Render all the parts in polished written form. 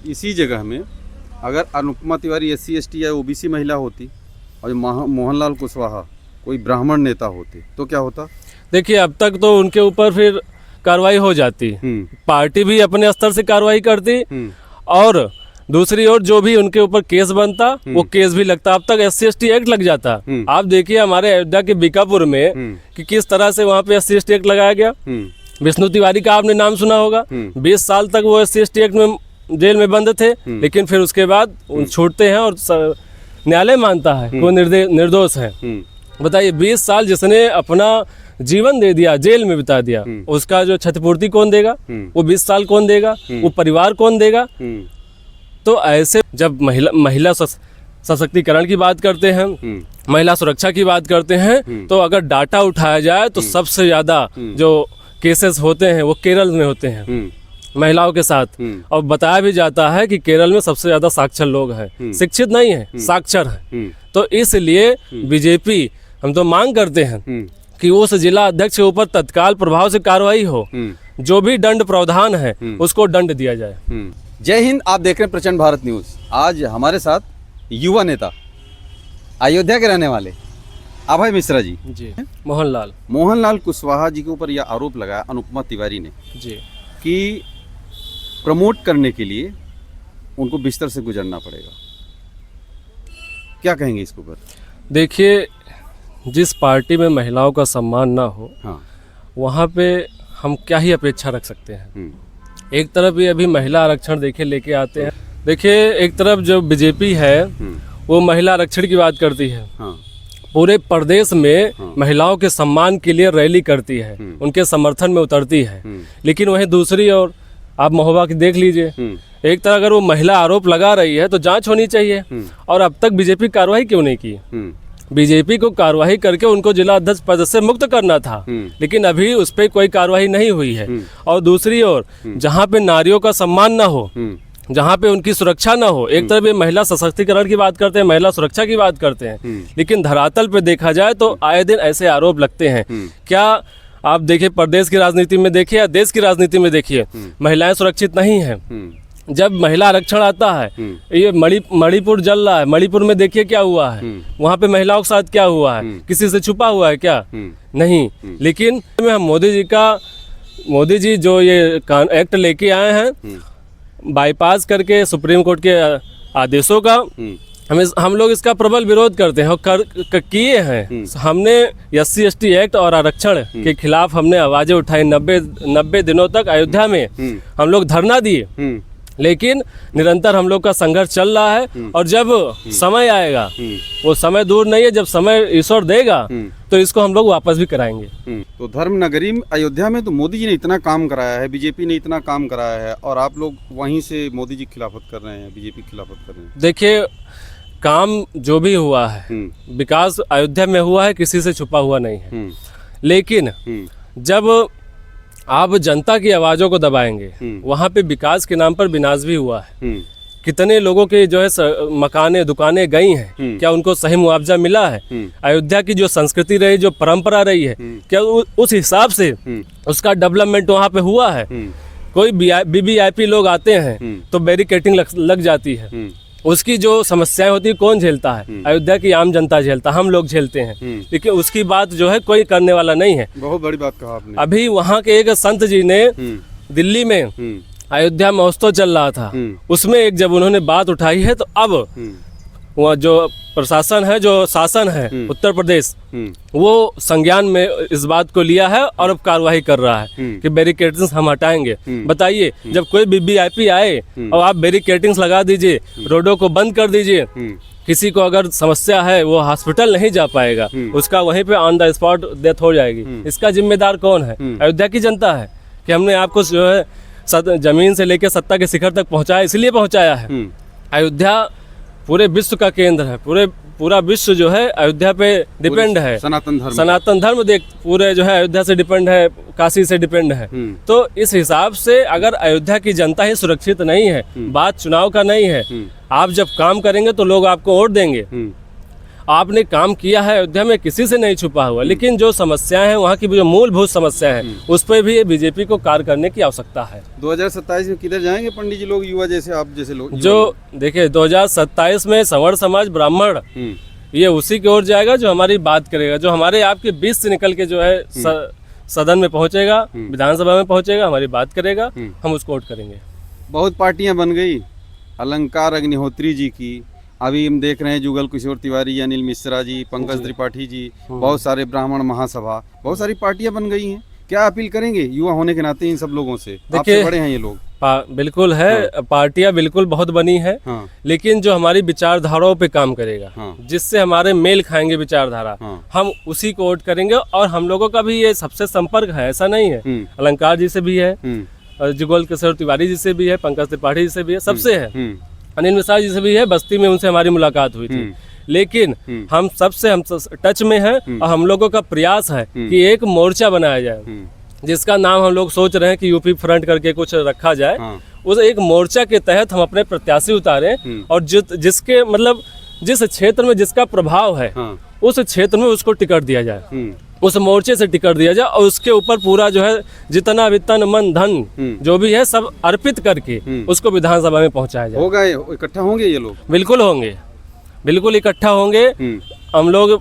इसी जगह में अगर अनुपमा तिवारी SC ST या OBC महिला होती और मोहनलाल कुशवाहा कोई ब्राह्मण नेता होते तो क्या होता? देखिए, अब तक तो उनके ऊपर फिर कार्रवाई हो जाती, पार्टी भी अपने स्तर से कार्रवाई करती और दूसरी ओर जो भी उनके ऊपर केस बनता वो केस भी लगता। अब तक SC ST एक्ट लग जाता। आप देखिए हमारे अयोध्या के बीकापुर में कि किस तरह से वहाँ पे SC ST एक्ट लगाया गया। विष्णु तिवारी का आपने नाम सुना होगा, 20 साल तक वो SC ST एक्ट में जेल में बंद थे, लेकिन फिर उसके बाद छूटते हैं और न्यायालय मानता है कि वो निर्दोष है। बताइए, 20 साल जिसने अपना जीवन दे दिया, जेल में बिता दिया, उसका जो क्षतिपूर्ति कौन देगा? वो 20 साल कौन देगा? वो परिवार कौन देगा? तो ऐसे जब महिला सशक्तिकरण की बात करते हैं, महिला सुरक्षा की बात करते हैं, तो अगर डाटा उठाया जाए तो सबसे ज्यादा जो केसेस होते हैं वो केरल में होते हैं महिलाओं के साथ। और बताया भी जाता है कि केरल में सबसे ज्यादा साक्षर लोग हैं, शिक्षित नहीं है, साक्षर हैं। तो इसलिए बीजेपी हम तो मांग करते हैं कि उस जिला अध्यक्ष के ऊपर तत्काल प्रभाव से कार्रवाई हो, जो भी दंड प्रावधान है उसको दंड दिया जाए। जय हिंद, आप देख रहे हैं प्रचंड भारत न्यूज। आज हमारे साथ युवा नेता, अयोध्या के रहने वाले अभय मिश्रा जी मोहनलाल कुशवाहा जी के ऊपर यह आरोप लगाया अनुपमा तिवारी ने कि प्रमोट करने के लिए उनको बिस्तर से गुजरना पड़ेगा। क्या कहेंगे इसके ऊपर? देखिए, जिस पार्टी में महिलाओं का सम्मान ना हो, वहाँ पे हम क्या ही अपेक्षा रख सकते हैं। एक तरफ ये अभी महिला आरक्षण लेके आते हैं। देखिए, एक तरफ जो बीजेपी है वो महिला आरक्षण की बात करती है, पूरे प्रदेश में महिलाओं के सम्मान के लिए रैली करती है, उनके समर्थन में उतरती है। लेकिन वहीं दूसरी ओर आप महोबा की देख लीजिए, एक तरह अगर वो महिला आरोप लगा रही है तो जांच होनी चाहिए। और अब तक बीजेपी कार्रवाई क्यों नहीं की? बीजेपी को कार्रवाई करके उनको जिला अध्यक्ष पद से मुक्त करना था, लेकिन अभी उस पर कोई कार्रवाई नहीं हुई है। और दूसरी ओर जहाँ पे नारियों का सम्मान ना हो, जहाँ पे उनकी सुरक्षा ना हो, एक तरफ ये महिला सशक्तिकरण की बात करते हैं, महिला सुरक्षा की बात करते हैं, लेकिन धरातल पे देखा जाए तो आए दिन ऐसे आरोप लगते हैं। क्या आप देखिए, प्रदेश की राजनीति में देखिए या देश की राजनीति में देखिए, महिलाएं सुरक्षित नहीं हैं। जब महिला आरक्षण आता है, ये मणिपुर जल रहा है, मणिपुर में देखिए क्या हुआ है, वहाँ पे महिलाओं के साथ क्या हुआ है, किसी से छुपा हुआ है क्या? नहीं। लेकिन हम मोदी जी जो ये एक्ट लेके आए हैं, बाईपास करके सुप्रीम कोर्ट के आदेशों का, हम लोग इसका प्रबल विरोध करते हैं और किए हैं। हमने SC ST एक्ट और आरक्षण के खिलाफ हमने आवाजें उठाई। 90 दिनों तक अयोध्या में हम लोग धरना दिए, लेकिन निरंतर हम लोग का संघर्ष चल रहा है। और जब समय आएगा, वो समय दूर नहीं है, जब समय ईश्वर देगा तो इसको हम लोग वापस भी कराएंगे। तो धर्म नगरी अयोध्या में तो मोदी जी ने इतना काम कराया है, बीजेपी ने इतना काम कराया है, और आप लोग वहीं से मोदी जी खिलाफत कर रहे हैं, बीजेपी खिलाफत कर रहे हैं। देखिए, काम जो भी हुआ है, विकास अयोध्या में हुआ है, किसी से छुपा हुआ नहीं है। लेकिन जब आप जनता की आवाजों को दबाएंगे, वहाँ पे विकास के नाम पर विनाश भी हुआ है। कितने लोगों के जो है मकाने दुकानें गई हैं, क्या उनको सही मुआवजा मिला है? अयोध्या की जो संस्कृति रही, जो परंपरा रही है, क्या उस हिसाब से उसका डेवलपमेंट वहाँ पे हुआ है? कोई VVIP लोग आते हैं तो बैरिकेडिंग लग जाती है, उसकी जो समस्याएं होती है कौन झेलता है? अयोध्या की आम जनता झेलता, हम लोग झेलते हैं। लेकिन उसकी बात जो है कोई करने वाला नहीं है। बहुत बड़ी बात कहा आपने। अभी वहाँ के एक संत जी ने दिल्ली में अयोध्या महोत्सव चल रहा था, उसमें एक जब उन्होंने बात उठाई है, तो अब वह जो प्रशासन है, जो शासन है उत्तर प्रदेश, वो संज्ञान में इस बात को लिया है और अब कार्रवाई कर रहा है कि बैरिकेडिंग्स हम हटाएंगे। बताइए, जब कोई VVIP आए और आप बैरिकेडिंग्स लगा दीजिए, रोडों को बंद कर दीजिए, किसी को अगर समस्या है वो हॉस्पिटल नहीं जा पाएगा, उसका वहीं पे ऑन द स्पॉट डेथ हो जाएगी। इसका जिम्मेदार कौन है? अयोध्या की जनता है कि हमने आपको जो है जमीन से लेकर सत्ता के शिखर तक पहुँचाया, इसलिए पहुँचाया है। अयोध्या पूरे विश्व का केंद्र है, पूरा विश्व जो है अयोध्या पे डिपेंड है। सनातन धर्म पूरे जो है अयोध्या से डिपेंड है, काशी से डिपेंड है। तो इस हिसाब से अगर अयोध्या की जनता ही सुरक्षित नहीं है, बात चुनाव का नहीं है, आप जब काम करेंगे तो लोग आपको वोट देंगे। आपने काम किया है अयोध्या में, किसी से नहीं छुपा हुआ, लेकिन जो समस्याएं हैं वहाँ की जो मूलभूत समस्या है उस पर भी बीजेपी को कार्य करने की आवश्यकता है। 2027 में किधर जाएंगे पंडित जी लोग, युवा जैसे आप जैसे लोग? जो देखिए 2027 में सवर्ण समाज ब्राह्मण ये उसी की ओर जाएगा जो हमारी बात करेगा, जो हमारे आपके बीच से निकल के जो है सदन में पहुंचेगा, विधानसभा में पहुंचेगा, हमारी बात करेगा, हम उसको वोट करेंगे। बहुत पार्टियां बन गई, अलंकार अग्निहोत्री जी की, अभी हम देख रहे हैं जुगल किशोर तिवारी, अनिल मिश्रा जी, पंकज त्रिपाठी जी, बहुत सारे ब्राह्मण महासभा, बहुत सारी पार्टियां बन गई हैं। क्या अपील करेंगे युवा होने के नाते इन सब लोगों से? आपसे बड़े हैं ये लोग। बिल्कुल है, पार्टियां बिल्कुल बहुत बनी है, लेकिन जो हमारी विचारधाराओं पे काम करेगा, जिससे हमारे मेल खाएंगे विचारधारा, हम उसी को वोट करेंगे। और हम लोगों का भी ये सबसे संपर्क है, ऐसा नहीं है, अलंकार जी से भी है, जुगल किशोर तिवारी जी से भी है, पंकज त्रिपाठी जी से भी है, सबसे है, अनिल मिश्रा जी से भी है, बस्ती में उनसे हमारी मुलाकात हुई थी। लेकिन हम टच में हैं और हम लोगों का प्रयास है कि एक मोर्चा बनाया जाए, जिसका नाम हम लोग सोच रहे हैं कि यूपी फ्रंट करके कुछ रखा जाए। उस एक मोर्चा के तहत हम अपने प्रत्याशी उतारें और जिसके मतलब जिस क्षेत्र में जिसका प्रभाव है उस क्षेत्र में उसको टिकट दिया जाए, उस मोर्चे से टिकट दिया जाए और उसके ऊपर पूरा जो है जितना भी तन मन धन जो भी है सब अर्पित करके उसको विधानसभा में पहुंचाया जाए। होगा, इकट्ठा होंगे ये लोग? बिल्कुल होंगे, बिल्कुल इकट्ठा होंगे। हम लोग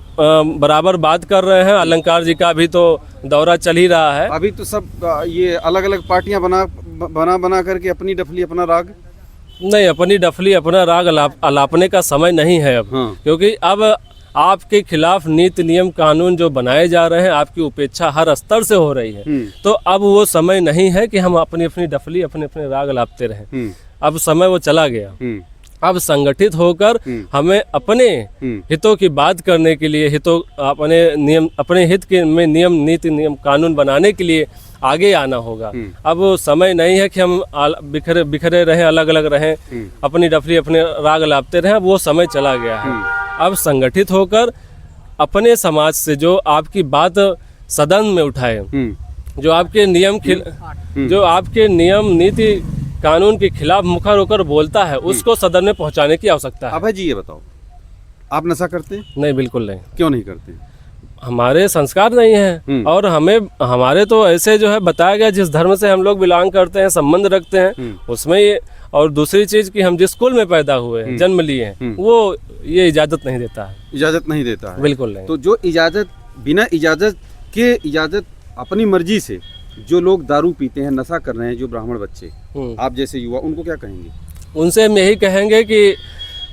बराबर बात कर रहे हैं, अलंकार जी का भी तो दौरा चल ही रहा है। अभी तो सब ये अलग अलग पार्टियां बना करके अपनी डफली अपना राग, नहीं अपनी डफली अपना राग अलापने का समय नहीं है अब। क्योंकि अब आपके खिलाफ नीति नियम कानून जो बनाए जा रहे हैं, आपकी उपेक्षा हर स्तर से हो रही है, तो अब वो समय नहीं है कि हम अपनी अपनी डफली अपने अपने राग अलापते रहें। अब समय वो चला गया। अब संगठित होकर हमें अपने हितों की बात करने के लिए, अपने हित के में नियम नीति नियम कानून बनाने के लिए आगे आना होगा। अब वो समय नहीं है कि हम बिखरे रहें, अलग अलग रहें, अपनी डफली अपने राग लापते रहें। अब वो समय चला गया है। अब संगठित होकर अपने समाज से जो आपकी बात सदन में उठाए, जो आपके नियम नीति कानून के खिलाफ मुखर होकर बोलता है, उसको सदन में पहुंचाने की आवश्यकता है। अभय जी ये बताओ, आप नशा करते हैं? नहीं, बिल्कुल नहीं। क्यों नहीं करते? हमारे संस्कार नहीं है और हमारे तो ऐसे जो है बताया गया, जिस धर्म से हम लोग बिलोंग करते हैं, संबंध रखते हैं उसमें ये। और दूसरी चीज कि हम जिस स्कूल में पैदा हुए हैं, जन्म लिए हैं, वो ये इजाजत नहीं देता है। इजाजत नहीं देता है? बिल्कुल नहीं। तो जो इजाजत बिना इजाजत अपनी मर्जी से जो लोग दारू पीते हैं, नशा कर रहे हैं, जो ब्राह्मण बच्चे, आप जैसे युवा, उनको क्या कहेंगे? उनसे हम यही कहेंगे कि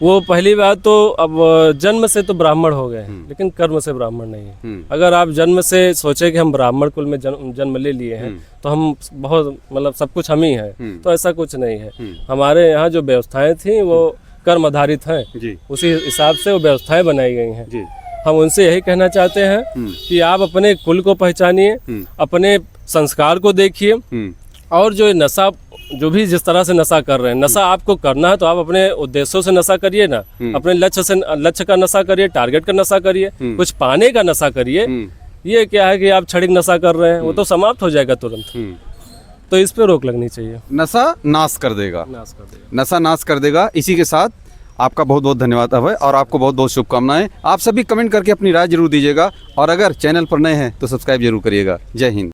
वो पहली बात तो अब जन्म से तो ब्राह्मण हो गए हैं, लेकिन कर्म से ब्राह्मण नहीं है। अगर आप जन्म से सोचे कि हम ब्राह्मण कुल में जन्म ले लिए हैं तो हम बहुत मतलब सब कुछ हम ही हैं, तो ऐसा कुछ नहीं है। हमारे यहाँ जो व्यवस्थाएं थी वो कर्म आधारित हैं, उसी हिसाब से वो व्यवस्थाएं बनाई गई हैं। हम उनसे यही कहना चाहते हैं कि आप अपने कुल को पहचानिए, अपने संस्कार को देखिए, और जो नशा जो भी जिस तरह से नशा कर रहे हैं, नशा आपको करना है तो आप अपने उद्देश्यों से नशा करिए ना, अपने लक्ष्य का नशा करिए, टारगेट का नशा करिए, कुछ पाने का नशा करिए। ये क्या है कि आप क्षणिक नशा कर रहे हैं, वो तो समाप्त हो जाएगा तुरंत। तो इस पे रोक लगनी चाहिए। नशा नाश कर देगा, नशा नाश कर देगा। इसी के साथ आपका बहुत बहुत धन्यवाद अभय, और आपको बहुत बहुत शुभकामनाएं। आप सभी कमेंट करके अपनी राय जरूर दीजिएगा, और अगर चैनल पर नए हैं तो सब्सक्राइब जरूर करिएगा। जय हिंद।